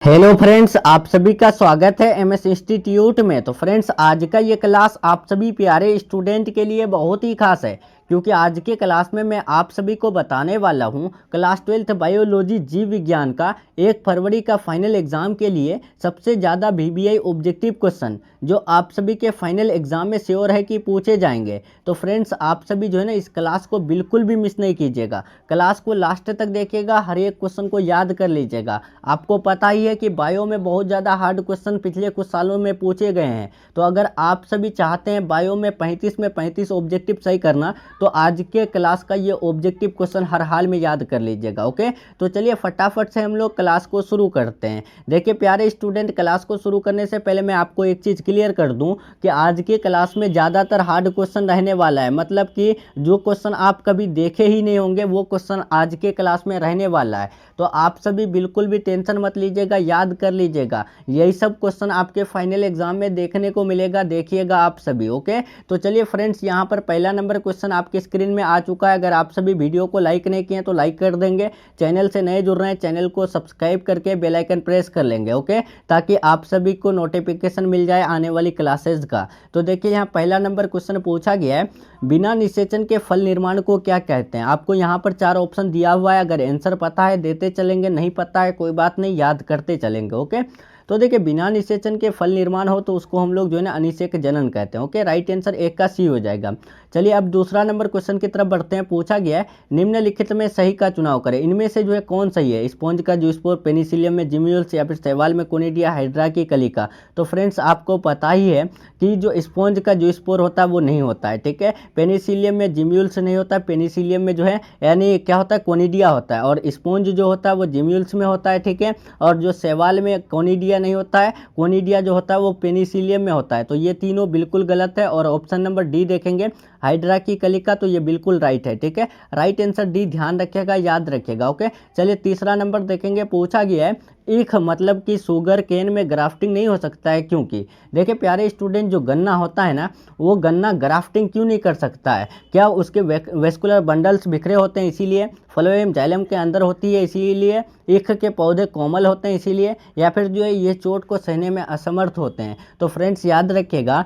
Hello friends, आप सभी का स्वागत है एमएस इंस्टीट्यूट में। तो फ्रेंड्स, आज का ये क्लास आप सभी प्यारे स्टूडेंट के लिए बहुत ही खास है, क्योंकि आज के क्लास में मैं आप सभी को बताने वाला हूं क्लास 12th बायोलॉजी जीव विज्ञान का 1 फरवरी का फाइनल एग्जाम के लिए सबसे ज़्यादा वीवीआई ऑब्जेक्टिव क्वेश्चन जो आप सभी के फाइनल एग्जाम में श्योर है कि पूछे जाएंगे। तो फ्रेंड्स, आप सभी जो है ना इस क्लास को बिल्कुल भी मिस नहीं कीजिएगा, क्लास को लास्ट तक देखिएगा, हर एक क्वेश्चन को याद कर लीजिएगा। आपको पता ही है कि बायो में बहुत ज़्यादा हार्ड क्वेश्चन पिछले कुछ सालों में पूछे गए हैं। तो अगर आप सभी चाहते हैं बायो में 35 ऑब्जेक्टिव सही करना, तो आज के क्लास का ये ऑब्जेक्टिव क्वेश्चन हर हाल में याद कर लीजिएगा। ओके, तो चलिए फटाफट से हम लोग क्लास को शुरू करते हैं। देखिए प्यारे स्टूडेंट, क्लास को शुरू करने से पहले मैं आपको एक चीज़ क्लियर कर दूं कि आज के क्लास में ज़्यादातर हार्ड क्वेश्चन रहने वाला है, मतलब कि जो क्वेश्चन आप कभी देखे ही नहीं होंगे वो क्वेश्चन आज के क्लास में रहने वाला है। तो आप सभी बिल्कुल भी टेंशन मत लीजिएगा, याद कर लीजिएगा, यही सब क्वेश्चन आपके फाइनल एग्जाम में देखने को मिलेगा, देखिएगा आप सभी। ओके, तो चलिए फ्रेंड्स, यहाँ पर पहला नंबर क्वेश्चन आपके स्क्रीन में आ चुका है। अगर आप सभी वीडियो को लाइक नहीं किए तो लाइक कर देंगे, चैनल से नए जुड़ रहे हैं चैनल को सब्सक्राइब करके बेल आइकन प्रेस कर लेंगे। ओके, ताकि आप सभी को नोटिफिकेशन मिल जाए आने वाली क्लासेस का। तो देखिए यहाँ पहला नंबर क्वेश्चन पूछा गया है, बिना निषेचन के फल निर्माण को क्या कहते हैं। आपको यहाँ पर 4 ऑप्शन दिया हुआ है, अगर आंसर पता है देते चलेंगे, नहीं पता है कोई बात नहीं, याद करते चलेंगे। ओके, तो देखिए बिना निषेचन के फल निर्माण हो तो उसको हम लोग जो है ना अनिषेक जनन कहते हैं। ओके, राइट आंसर 1 का सी हो जाएगा। चलिए अब दूसरा नंबर क्वेश्चन की तरफ बढ़ते हैं। पूछा गया है, निम्नलिखित में सही का चुनाव करें, इनमें से जो है कौन सही है। स्पॉन्ज का जूस्पोर, पेनिसिलियम में जिम्यूल्स, या फिर शैवाल में कोनिडिया, हाइड्रा की कलिका। तो फ्रेंड्स, आपको पता ही है कि जो स्पॉन्ज का जूस्पोर होता है वो नहीं होता है, ठीक है। पेनिसिलियम में जिम्यूल्स नहीं होता है, पेनिसिलियम में जो है यानी क्या होता है, कोनिडिया होता है, और स्पॉन्ज जो होता है वो जिम्यूल्स में होता है, ठीक है। और जो शैवाल में कोनिडिया नहीं होता है, कोनिडिया जो होता है वो पेनिसिलियम में होता है। तो ये तीनों बिल्कुल गलत है। और ऑप्शन नंबर डी देखेंगे, हाइड्रा की कलिका, तो ये बिल्कुल राइट है, ठीक है। राइट आंसर डी, ध्यान रखिएगा, याद रखिएगा। ओके, चलिए तीसरा नंबर देखेंगे। पूछा गया है, ईख मतलब कि शुगर केन में ग्राफ्टिंग नहीं हो सकता है, क्योंकि देखिए प्यारे स्टूडेंट, जो गन्ना होता है ना, वो गन्ना ग्राफ्टिंग क्यों नहीं कर सकता है। क्या उसके वेस्कुलर बंडल्स बिखरे होते हैं इसीलिए, फ्लोएम जाइलम के अंदर होती है इसीलिए, ईख के पौधे कोमल होते हैं इसीलिए, या फिर जो है ये चोट को सहने में असमर्थ होते हैं। तो फ्रेंड्स याद रखिएगा,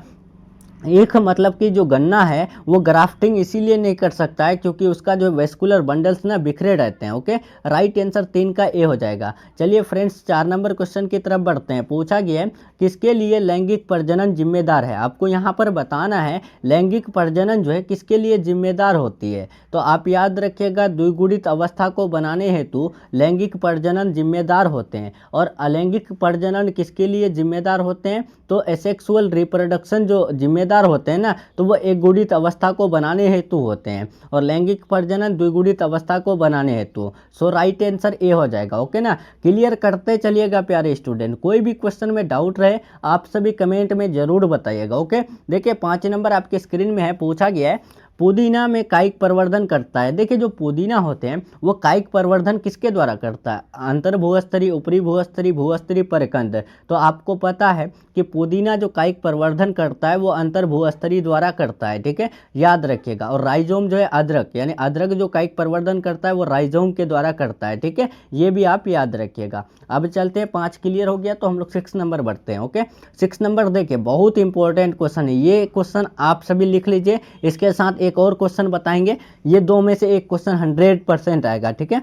एक मतलब कि जो गन्ना है वो ग्राफ्टिंग इसीलिए नहीं कर सकता है क्योंकि उसका जो वेस्कुलर बंडल्स ना बिखरे रहते हैं। ओके, राइट आंसर 3 का ए हो जाएगा। चलिए फ्रेंड्स, 4 नंबर क्वेश्चन की तरफ बढ़ते हैं। पूछा गया है, किसके लिए लैंगिक प्रजनन जिम्मेदार है। आपको यहाँ पर बताना है लैंगिक प्रजनन जो है किसके लिए जिम्मेदार होती है। तो आप याद रखिएगा, द्विगुणित अवस्था को बनाने हेतु लैंगिक प्रजनन जिम्मेदार होते हैं। और अलैंगिक प्रजनन किसके लिए जिम्मेदार होते हैं, तो एसेक्सुअल रिप्रोडक्शन जो जिम्मेदार होते हैं ना, तो वो एक गुणित अवस्था को बनाने हेतु होते हैं, और लैंगिक प्रजनन द्विगुणित अवस्था को बनाने हेतु। सो राइट आंसर ए हो जाएगा। ओके ना, क्लियर करते चलिएगा प्यारे स्टूडेंट। कोई भी क्वेश्चन में डाउट रहे आप सभी कमेंट में जरूर बताइएगा। ओके, देखिए 5 नंबर आपके स्क्रीन में है। पूछा गया है, पुदीना में कायिक प्रवर्धन करता है। देखिए जो पुदीना होते हैं वो कायिक प्रवर्धन किसके द्वारा करता है, अंतर भूस्तरीय, ऊपरी भूस्तरीय, भूस्तरीय, परकंद। तो आपको पता है कि पुदीना जो कायिक प्रवर्धन करता है वो अंतर भूस्तरीय द्वारा करता है, ठीक है, याद रखिएगा। और राइजोम जो है अदरक, यानी अदरक जो कायिक प्रवर्धन करता है वो राइजोम के द्वारा करता है, ठीक है, ये भी आप याद रखिएगा। अब चलते हैं, 5 क्लियर हो गया तो हम लोग 6 नंबर बढ़ते हैं। ओके, 6 नंबर देखिए बहुत इंपॉर्टेंट क्वेश्चन है, ये क्वेश्चन आप सभी लिख लीजिए, इसके साथ एक और क्वेश्चन बताएंगे, ये 2 में से एक क्वेश्चन 100% आएगा, ठीक है।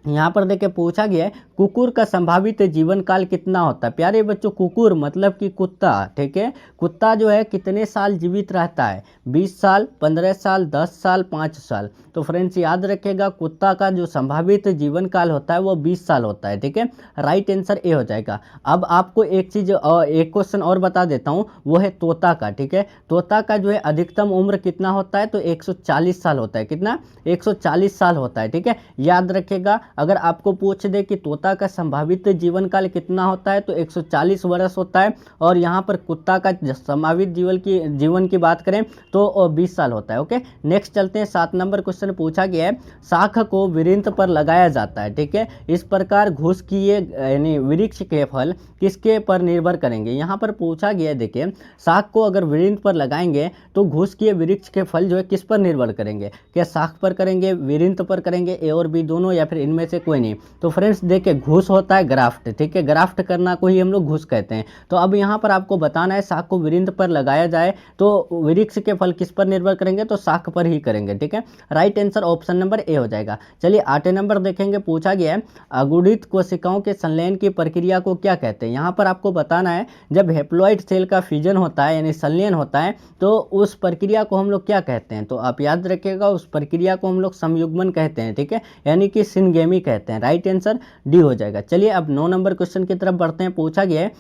यहाँ पर देखिए पूछा गया है, कुकुर का संभावित जीवन काल कितना होता है। प्यारे बच्चों, कुकुर मतलब कि कुत्ता, ठीक है, कुत्ता जो है कितने साल जीवित रहता है, 20 साल, 15 साल, 10 साल, 5 साल। तो फ्रेंड्स याद रखिएगा, कुत्ता का जो संभावित जीवन काल होता है वो 20 साल होता है, ठीक है, राइट आंसर ए हो जाएगा। अब आपको एक चीज़ एक क्वेश्चन और बता देता हूँ, वो है तोता का, ठीक है। तोता का जो है अधिकतम उम्र कितना होता है, तो 140 साल होता है। कितना, 140 साल होता है, ठीक है, याद रखिएगा। अगर आपको पूछ दे कि तोता का संभावित जीवन काल कितना होता है, तो 140 वर्ष होता है। और यहाँ पर कुत्ता का संभावित जीवन की बात करें तो 20 साल होता है। ओके, नेक्स्ट चलते हैं। 7 नंबर क्वेश्चन पूछा गया है, शाख को वृंत पर लगाया जाता है, ठीक है, इस प्रकार घुस किए यानी वृक्ष के फल किसके पर निर्भर करेंगे। यहाँ पर पूछा गया है, देखिए शाख को अगर वृंत पर लगाएंगे तो घुस किए वृक्ष के फल जो है किस पर निर्भर करेंगे, क्या शाख पर करेंगे, वृंत पर करेंगे, ए और बी दोनों, या फिर इनमें से कोई नहीं। तो फ्रेंड्स देखिए है, घुस होता है ग्राफ्ट, ठीक है, ग्राफ्ट करना को ही हम लोग घुस कहते हैं। तो अब यहाँ पर आपको बताना है शाख को वृंत पर लगाया जाए तो वृक्ष के फल किस पर निर्भर करेंगे, तो शाख पर ही करेंगे, ठीक है। Right answer option number A हो जाएगा। चलिए 8 नंबर देखेंगे, पूछा गया है अगुणित कोशिकाओं के संलयन की प्रक्रिया को क्या कहते हैं। यहाँ पर आपको बताना है जब हेप्लॉइड सेल का फ्यूजन होता है यानी संलयन होता है तो उस प्रक्रिया को हम लोग क्या कहते हैं, तो आप याद रखिएगा उस प्रक्रिया को हम लोग संयुग्मन कहते हैं, ठीक है, यानी कि सिनगेमी कहते हैं। राइट आंसर डी हो जाएगा। चलिए अब 9 नंबर क्वेश्चन की तरफ बढ़ते हैं। पूछा गया है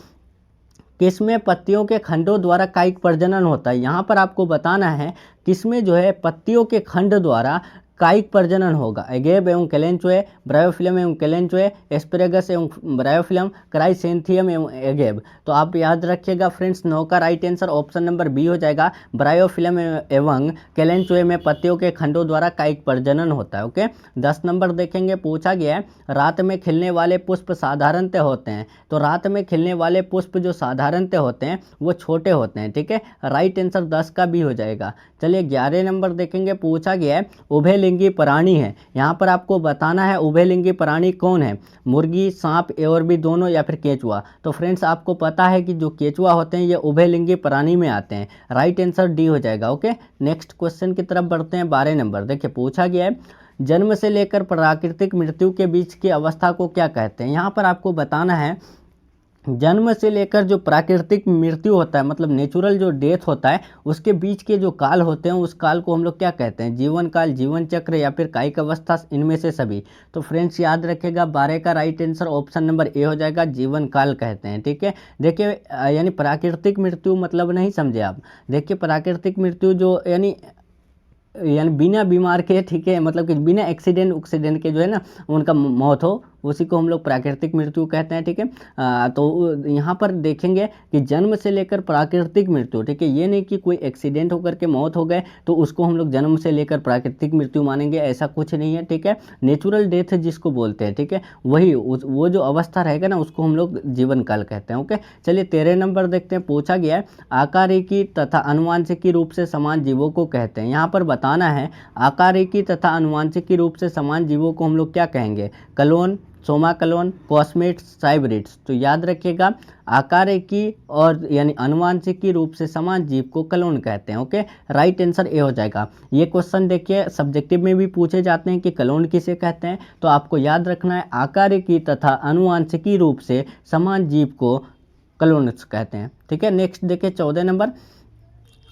किसमें पत्तियों के खंडों द्वारा कायिक प्रजनन होता है। यहाँ पर आपको बताना है किसमें जो है पत्तियों के खंड द्वारा कायिक प्रजनन होगा। एगेब एवं कैलेंचोए, ब्रायोफिलम एवं कैलेंचोए, एस्पेरेगस एवं ब्रायोफिलम, क्राइसेंथियम एवं एगेब। तो आप याद रखिएगा फ्रेंड्स 9 का right answer option number B हो जाएगा। ब्रायोफिलम एवं कैलेंचोए में पत्तियों के खंडों द्वारा कायिक प्रजनन होता है। ओके 10 नंबर देखेंगे, पूछा गया है रात में खिलने वाले पुष्प साधारणतः होते हैं। तो रात में खिलने वाले पुष्प जो साधारणतः होते हैं वो छोटे होते हैं, ठीक है। राइट आंसर 10 का भी हो जाएगा। चलिए 11 नंबर देखेंगे, पूछा गया है उभयलिंगी प्राणी है। यहाँ पर आपको बताना है उभयलिंगी प्राणी कौन है, मुर्गी, सांप और भी दोनों या फिर केचुआ। तो फ्रेंड्स आपको पता है कि जो केचुआ होते हैं ये उभयलिंगी प्राणी में आते हैं। राइट आंसर डी हो जाएगा। ओके नेक्स्ट क्वेश्चन की तरफ बढ़ते हैं। 12 नंबर देखिए, पूछा गया है जन्म से लेकर प्राकृतिक मृत्यु के बीच की अवस्था को क्या कहते हैं। यहाँ पर आपको बताना है जन्म से लेकर जो प्राकृतिक मृत्यु होता है मतलब नेचुरल जो डेथ होता है उसके बीच के जो काल होते हैं उस काल को हम लोग क्या कहते हैं, जीवन काल, जीवन चक्र या फिर कायिक अवस्था, इनमें से सभी। तो फ्रेंड्स याद रखिएगा 12 का right answer option number A हो जाएगा, जीवन काल कहते हैं, ठीक है। देखिए यानी प्राकृतिक मृत्यु मतलब नहीं समझे आप। देखिए प्राकृतिक मृत्यु जो यानी बिना बीमार के, ठीक है, मतलब कि बिना एक्सीडेंट के जो है ना उनका मौत हो उसी को हम लोग प्राकृतिक मृत्यु कहते हैं, ठीक है। तो यहाँ पर देखेंगे कि जन्म से लेकर प्राकृतिक मृत्यु, ठीक है, ये नहीं कि कोई एक्सीडेंट होकर के मौत हो गए तो उसको हम लोग जन्म से लेकर प्राकृतिक मृत्यु मानेंगे, ऐसा कुछ नहीं है, ठीक है। नेचुरल डेथ जिसको बोलते हैं, ठीक है, वही वो जो अवस्था रहेगा ना उसको हम लोग जीवन काल कहते हैं। ओके चलिए 13 नंबर देखते हैं। पूछा गया है आकारिकी तथा अनुवांशिकी रूप से समान जीवों को कहते हैं। यहाँ पर बताना है आकारिकी तथा अनुवांशिकी रूप से समान जीवों को हम लोग क्या कहेंगे, कलोन, सोमा कलोन, कॉस्मेट्स, साइब्रिड्स। तो याद रखिएगा आकारिकी और यानी अनुवांशिकी रूप से समान जीव को कलोन कहते हैं। ओके राइट आंसर ए हो जाएगा। ये क्वेश्चन देखिए सब्जेक्टिव में भी पूछे जाते हैं कि कलोन किसे कहते हैं, तो आपको याद रखना है आकारिकी तथा अनुवांशिकी रूप से समान जीव को कलोन कहते हैं, ठीक है। नेक्स्ट देखिए 14 नंबर,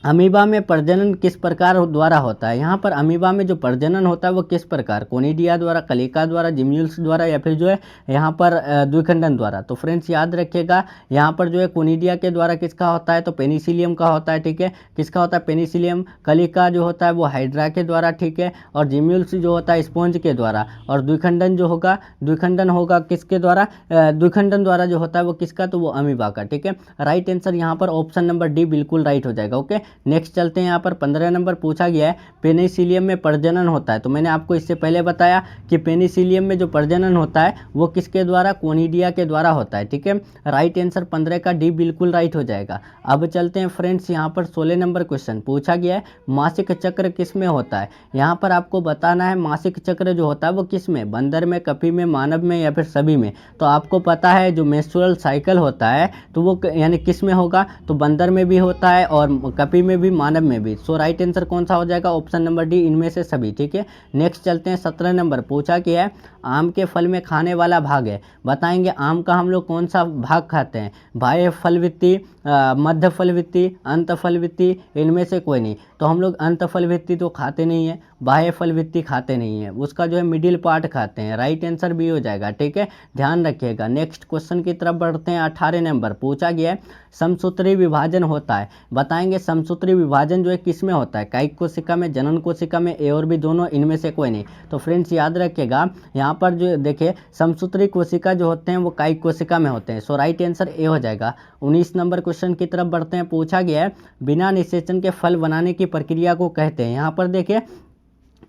अमीबा में प्रजनन किस प्रकार द्वारा होता है। यहाँ पर अमीबा में जो प्रजनन होता है वो किस प्रकार, कोनिडिया द्वारा, कलिका द्वारा, जिम्यूल्स द्वारा या फिर जो है यहाँ पर द्विखंडन द्वारा। तो फ्रेंड्स याद रखिएगा यहाँ पर जो है कोनिडिया के द्वारा किसका होता है, तो पेनिसिलियम का होता है, ठीक है। किसका होता है, पेनिसिलियम। कलिका जो होता है वो हाइड्रा के द्वारा, ठीक है। और जिम्यूल्स जो होता है स्पॉन्ज के द्वारा। और द्विखंडन जो होगा, द्विखंडन होगा किसके द्वारा, द्विखंडन द्वारा जो होता है वो किसका, तो वो अमीबा का, ठीक है। राइट आंसर यहाँ पर ऑप्शन नंबर डी बिल्कुल राइट हो जाएगा। ओके नेक्स्ट चलते हैं। यहाँ पर 15 नंबर पूछा गया है पेनिसिलियम में प्रजनन होता है। तो मैंने आपको इससे पहले बताया कि पेनिसिलियम में जो प्रजनन होता है वो किसके द्वारा, कोनिडिया के द्वारा होता है, ठीक है। राइट आंसर 15 का डी बिल्कुल राइट हो जाएगा। अब चलते हैं फ्रेंड्स यहाँ पर 16 नंबर क्वेश्चन पूछा गया है मासिक चक्र किस में होता है। यहाँ पर आपको बताना है मासिक चक्र जो होता है वो किस में, बंदर में, कपी में, मानव में या फिर सभी में। तो आपको पता है जो मेंस्ट्रुअल साइकिल होता है तो वो यानी किस में होगा, तो बंदर में भी होता है और कपी में भी, मानव में भी। सो राइट आंसर कौन सा हो जाएगा, ऑप्शन नंबर डी, इनमें से सभी, ठीक है। नेक्स्ट चलते हैं 17 नंबर पूछा गया है आम के फल में खाने वाला भाग है। बताएंगे आम का हम लोग कौन सा भाग खाते हैं, बाह्य फलवृत्ति, मध्य फलवृत्ति, अंत फलवृत्ति, इनमें से कोई नहीं। तो हम लोग अंत फलवृत्ति तो खाते नहीं है, बाह्य फलवृत्ति खाते नहीं है, उसका जो है मिडिल पार्ट खाते हैं। राइट आंसर भी हो जाएगा, ठीक है, ध्यान रखिएगा। नेक्स्ट क्वेश्चन की तरफ बढ़ते हैं। 18 नंबर पूछा गया है समसूत्री विभाजन होता है। बताएंगे समसूत्री विभाजन जो है किस में होता है, कायिक कोशिका में, जनन कोशिका में, ए और बी दोनों, इनमें से कोई नहीं। तो फ्रेंड्स याद रखिएगा यहाँ पर जो देखिए समसूत्री कोशिका जो होते हैं वो कायिक कोशिका में होते हैं। सो राइट आंसर ए हो जाएगा। 19 नंबर क्वेश्चन की तरफ बढ़ते हैं। पूछा गया है बिना निषेचन के फल बनाने की प्रक्रिया को कहते हैं। यहाँ पर देखिए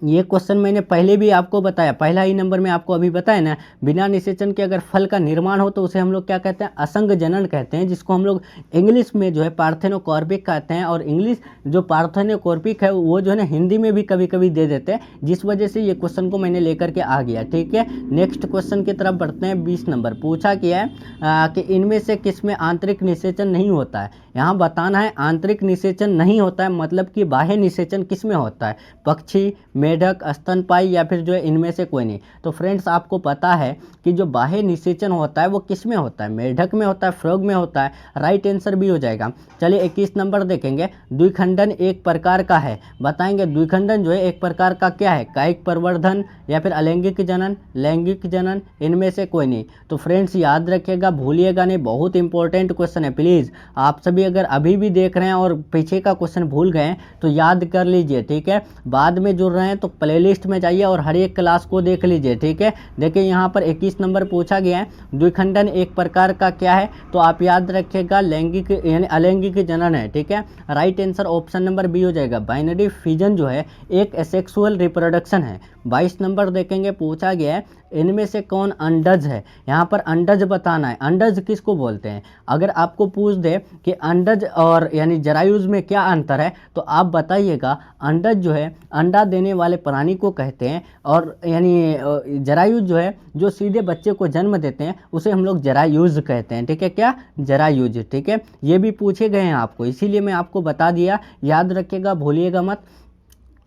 ये क्वेश्चन मैंने पहले भी आपको बताया, पहला ही नंबर में आपको अभी बताया ना, बिना निषेचन के अगर फल का निर्माण हो तो उसे हम लोग क्या कहते हैं, असंग जनन कहते हैं, जिसको हम लोग इंग्लिश में जो है पार्थेनोकॉर्पिक कहते हैं। और इंग्लिश जो पार्थेनोकॉर्पिक है वो जो है ना हिंदी में भी कभी कभी दे देते हैं, जिस वजह से ये क्वेश्चन को मैंने लेकर के आ गया। ठीक है, नेक्स्ट क्वेश्चन की तरफ बढ़ते हैं। 20 नंबर पूछा गया है कि इनमें से किसमें आंतरिक निषेचन नहीं होता है। यहाँ बताना है आंतरिक निषेचन नहीं होता है, मतलब कि बाह्य निषेचन किसमें होता है, पक्षी, मेढक, स्तनपायी या फिर जो है इनमें से कोई नहीं। तो फ्रेंड्स आपको पता है कि जो बाह्य निषेचन होता है वो किस में होता है, मेढक में होता है, फ्रॉग में होता है। राइट आंसर भी हो जाएगा। चलिए 21 नंबर देखेंगे। द्विखंडन एक प्रकार का है, बताएंगे द्विखंडन जो है एक प्रकार का क्या है, कायिक प्रवर्धन या फिर अलैंगिक जनन, लैंगिक जनन, इनमें से कोई नहीं। तो फ्रेंड्स याद रखिएगा, भूलिएगा नहीं, बहुत इंपॉर्टेंट क्वेश्चन है। प्लीज़ आप सभी अगर अभी भी देख रहे हैं और पीछे का क्वेश्चन भूल गए हैं तो याद कर लीजिए। ठीक है, बाद में जुड़ रहे हैं तो प्लेलिस्ट में जाइए और हर एक क्लास को देख लीजिए। ठीक है, देखिए यहाँ पर 21 नंबर पूछा गया है, द्विखंडन एक प्रकार का क्या है, तो आप याद रखिएगा लैंगिक यानी अलैंगिक जनन है। ठीक है, right answer option number B हो जाएगा। बाइनरी फिजन जो है एक एसेक्सुअल रिप्रोडक्शन है। 22 नंबर देखेंगे, पूछा गया है इनमें से कौन अंडज है। यहाँ पर अंडज बताना है, अंडज किसको बोलते हैं। अगर आपको पूछ दे कि अंडज और यानी जरायुज में क्या अंतर है तो आप बताइएगा अंडज जो है अंडा देने वाले प्राणी को कहते हैं, और यानी जरायुज जो है जो सीधे बच्चे को जन्म देते हैं उसे हम लोग जरायुज कहते हैं। ठीक है, क्या, जरायुज। ठीक है, ये भी पूछे गए हैं आपको, इसीलिए मैं आपको बता दिया, याद रखिएगा, भूलिएगा मत।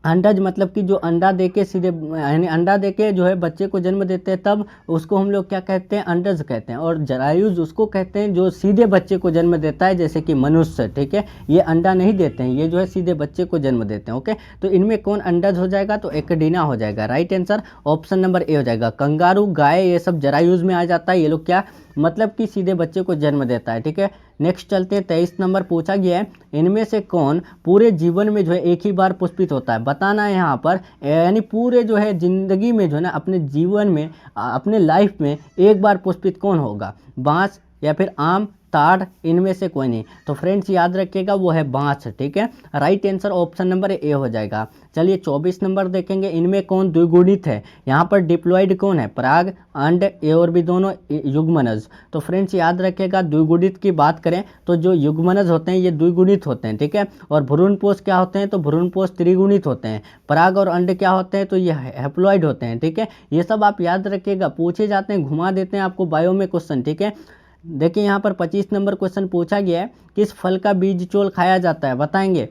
अंडज मतलब कि जो अंडा देके सीधे यानी अंडा देके जो है बच्चे को जन्म देते हैं तब उसको हम लोग क्या कहते हैं, अंडज कहते हैं। और जरायुज उसको कहते हैं जो सीधे बच्चे को जन्म देता है, जैसे कि मनुष्य। ठीक है, ये अंडा नहीं देते हैं, ये जो है सीधे बच्चे को जन्म देते हैं। ओके, तो इनमें कौन अंडज हो जाएगा, तो एकेडिना हो जाएगा। Right answer option number A हो जाएगा। कंगारू, गाय, ये सब जरायुज में आ जाता है। ये लोग क्या मतलब कि सीधे बच्चे को जन्म देता है। ठीक है, नेक्स्ट चलते हैं। 23 नंबर पूछा गया है इनमें से कौन पूरे जीवन में जो है एक ही बार पुष्पित होता है। बताना है यहाँ पर, यानी पूरे जो है जिंदगी में जो है ना अपने जीवन में अपने लाइफ में एक बार पुष्पित कौन होगा, बांस या फिर आम, ताड़, इनमें से कोई नहीं। तो फ्रेंड्स याद रखिएगा वो है बांस। ठीक है, right answer option number A हो जाएगा। चलिए 24 नंबर देखेंगे, इनमें कौन द्विगुणित है। यहाँ पर डिप्लॉयड कौन है, पराग, अंड, ए और बी दोनों, युग्मनज। तो फ्रेंड्स याद रखिएगा द्विगुणित की बात करें तो जो युग्मनज होते हैं ये द्विगुणित होते हैं। ठीक है, और भ्रूणपोष क्या होते हैं, तो भ्रूणपोष त्रिगुणित होते हैं। पराग और अंड क्या होते हैं, तो ये हैप्लॉइड होते हैं। ठीक है, ये सब आप याद रखिएगा, पूछे जाते हैं, घुमा देते हैं आपको बायो में क्वेश्चन। ठीक है, देखिए यहाँ पर 25 नंबर क्वेश्चन पूछा गया है, किस फल का बीज चोल खाया जाता है, बताएंगे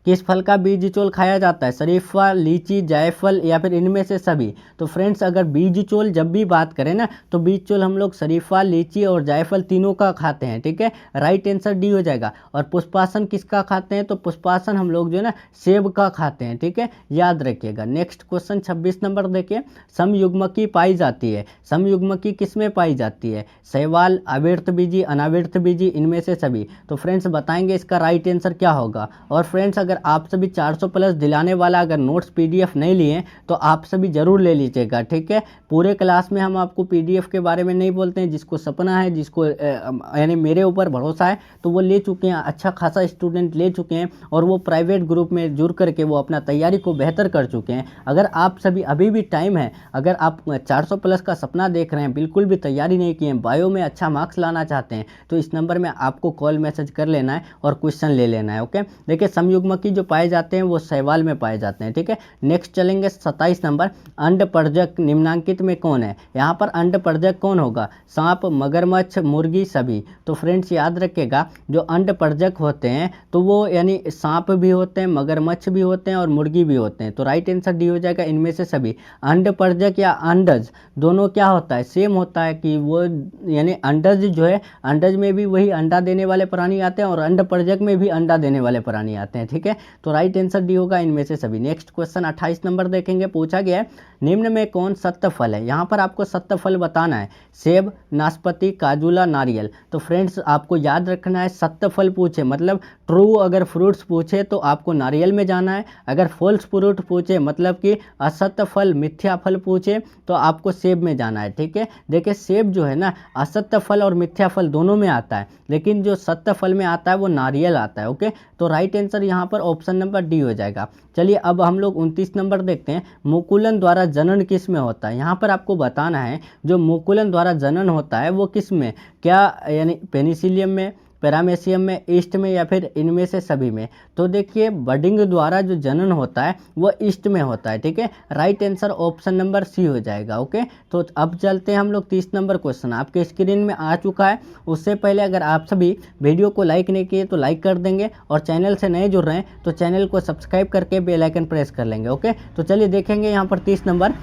किस फल का बीज चोल खाया जाता है, शरीफा, लीची, जायफल या फिर इनमें से सभी। तो फ्रेंड्स अगर बीज चोल जब भी बात करें ना तो बीज चोल हम लोग शरीफा, लीची और जायफल तीनों का खाते हैं। ठीक है, राइट आंसर डी हो जाएगा। और पुष्पासन किसका खाते हैं, तो पुष्पासन हम लोग जो है ना सेब का खाते हैं। ठीक है, याद रखिएगा। नेक्स्ट क्वेश्चन 26 नंबर देखिए, समयुग्मकी पाई जाती है। समयुग्मकी किस में पाई जाती है, शैवाल, आवृत बीजी, अनावृत बीजी, इनमें से सभी। तो फ्रेंड्स बताएंगे इसका राइट आंसर क्या होगा। और फ्रेंड्स अगर आप सभी 400 प्लस दिलाने वाला अगर नोट्स पीडीएफ नहीं लिए तो आप सभी जरूर ले लीजिएगा। ठीक है, पूरे क्लास में हम आपको पीडीएफ के बारे में नहीं बोलते हैं, जिसको सपना है, जिसको यानी मेरे ऊपर भरोसा है तो वो ले चुके हैं, अच्छा खासा स्टूडेंट ले चुके हैं और वो प्राइवेट ग्रुप में जुड़ करके वो अपना तैयारी को बेहतर कर चुके हैं। अगर आप सभी अभी भी टाइम है, अगर आप 400 प्लस का सपना देख रहे हैं, बिल्कुल भी तैयारी नहीं किए हैं, बायो में अच्छा मार्क्स लाना चाहते हैं, तो इस नंबर में आपको कॉल मैसेज कर लेना है और क्वेश्चन ले लेना है। ओके, देखिए समयुग्मकी जो पाए जाते हैं वो शैवाल में पाए जाते हैं। ठीक है, नेक्स्ट चलेंगे 27 नंबर, अंडपरजक निम्नांकित में कौन है। यहाँ पर अंडपरजक कौन होगा, सांप, मगरमच्छ, मुर्गी, सभी। तो फ्रेंड्स याद रखिएगा जो अंडपरजक होते हैं तो वो यानी सांप भी होते हैं, मगरमच्छ भी होते हैं और मुर्गी भी होते हैं। तो राइट आंसर डी हो जाएगा, इनमें से सभी। अंडपरजक या अंडज दोनों क्या होता है, सेम होता है कि वो यानी अंडज जो है, अंडज में भी वही अंडा देने वाले प्राणी आते हैं और अंडपरजक में भी अंडा देने वाले प्राणी आते हैं। ठीक है, तो राइट आंसर डी होगा, इनमें से सभी। नेक्स्ट क्वेश्चन 28 नंबर देखेंगे, पूछा गया है निम्न में कौन सत्य फल है। यहाँ पर आपको सत्य फल बताना है, सेब, नाशपाती, काजूला, नारियल। तो फ्रेंड्स आपको याद रखना है सत्य फल पूछे मतलब ट्रू अगर फ्रूट्स पूछे तो आपको नारियल में जाना है, अगर फॉल्स फ्रूट पूछे मतलब कि असत्य फल मिथ्या फल पूछे तो आपको सेब में जाना है। ठीक है, देखिए सेब जो है ना असत्य फल और मिथ्या फल दोनों में आता है, लेकिन जो सत्य फल में आता है वो नारियल आता है। ओके, तो राइट आंसर यहाँ पर ऑप्शन नंबर डी हो जाएगा। चलिए अब हम लोग 29 नंबर देखते हैं, मुकुलन द्वारा जनन किस में होता है। यहाँ पर आपको बताना है जो मुकुलन द्वारा जनन होता है वो किस में, क्या यानी पेनिसिलियम में, पैरामेसियम में, ईस्ट में, या फिर इनमें से सभी में। तो देखिए बडिंग द्वारा जो जनन होता है वो ईस्ट में होता है। ठीक है, right answer option number C हो जाएगा। ओके, तो अब चलते हैं हम लोग 30 नंबर क्वेश्चन आपके स्क्रीन में आ चुका है। उससे पहले अगर आप सभी वीडियो को लाइक नहीं किए तो लाइक कर देंगे, और चैनल से नए जुड़ रहे हैं तो चैनल को सब्सक्राइब करके बेल आइकन प्रेस कर लेंगे। ओके, तो चलिए देखेंगे यहाँ पर 30 नंबर,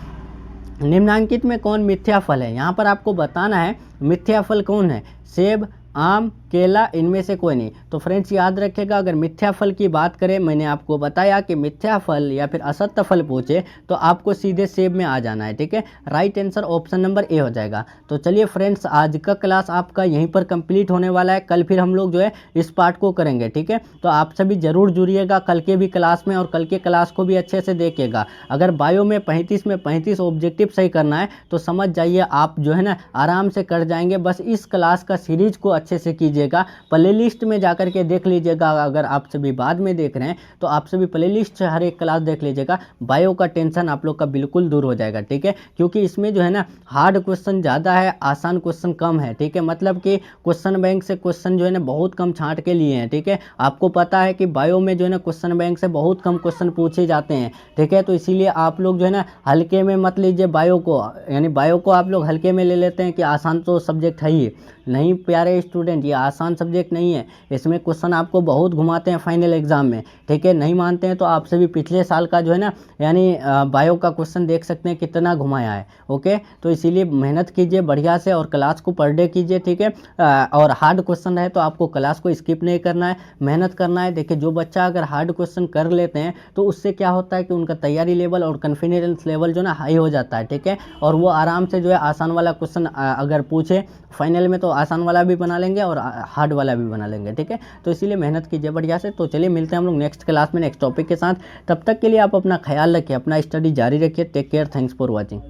निम्नांकित में कौन मिथ्या फल है। यहाँ पर आपको बताना है मिथ्या फल कौन है, सेब, आम, केला, इनमें से कोई नहीं। तो फ्रेंड्स याद रखिएगा, अगर मिथ्या फल की बात करें, मैंने आपको बताया कि मिथ्या फल या फिर असत्य फल पूछे तो आपको सीधे सेब में आ जाना है। ठीक है, right answer option number A हो जाएगा। तो चलिए फ्रेंड्स आज का क्लास आपका यहीं पर कंप्लीट होने वाला है, कल फिर हम लोग जो है इस पार्ट को करेंगे। ठीक है, तो आप सभी जरूर जुड़िएगा कल के भी क्लास में, और कल के क्लास को भी अच्छे से देखिएगा। अगर बायो में 35 में 35 ऑब्जेक्टिव सही करना है तो समझ जाइए आप जो है ना आराम से कर जाएंगे। बस इस क्लास का सीरीज को अच्छे से कीजिएगा, प्लेलिस्ट में जाकर के देख लीजिएगा। अगर आप सभी बाद में देख रहे हैं तो आप सभी प्लेलिस्ट से हर एक क्लास देख लीजिएगा, बायो का टेंशन आप लोग का बिल्कुल दूर हो जाएगा। ठीक है, क्योंकि इसमें जो है ना हार्ड क्वेश्चन ज़्यादा है, आसान क्वेश्चन कम है। ठीक है, मतलब कि क्वेश्चन बैंक से क्वेश्चन जो है ना बहुत कम छांट के लिए हैं। ठीक है, आपको पता है कि बायो में जो है ना क्वेश्चन बैंक से बहुत कम क्वेश्चन पूछे जाते हैं। ठीक है, तो इसीलिए आप लोग जो है ना हल्के में मत लीजिए बायो को, यानी बायो को आप लोग हल्के में ले लेते हैं कि आसान तो सब्जेक्ट है ही नहीं। प्यारे स्टूडेंट, ये आसान सब्जेक्ट नहीं है, इसमें क्वेश्चन आपको बहुत घुमाते हैं फाइनल एग्जाम में। ठीक है, नहीं मानते हैं तो आप सभी पिछले साल का जो है ना यानी बायो का क्वेश्चन देख सकते हैं कितना घुमाया है। ओके, तो इसीलिए मेहनत कीजिए बढ़िया से और क्लास को पर डे कीजिए। ठीक है, और हार्ड क्वेश्चन है तो आपको क्लास को स्किप नहीं करना है, मेहनत करना है। देखिए जो बच्चा अगर हार्ड क्वेश्चन कर लेते हैं तो उससे क्या होता है कि उनका तैयारी लेवल और कॉन्फिडेंस लेवल जो ना हाई हो जाता है। ठीक है, और वो आराम से जो है आसान वाला क्वेश्चन अगर पूछे फाइनल में तो आसान वाला भी बना लेंगे और हार्ड वाला भी बना लेंगे। ठीक है, तो इसीलिए मेहनत कीजिए बढ़िया से। तो चलिए मिलते हैं हम लोग नेक्स्ट क्लास में नेक्स्ट टॉपिक के साथ, तब तक के लिए आप अपना ख्याल रखिए, अपना स्टडी जारी रखिए। Take care, thanks for watching.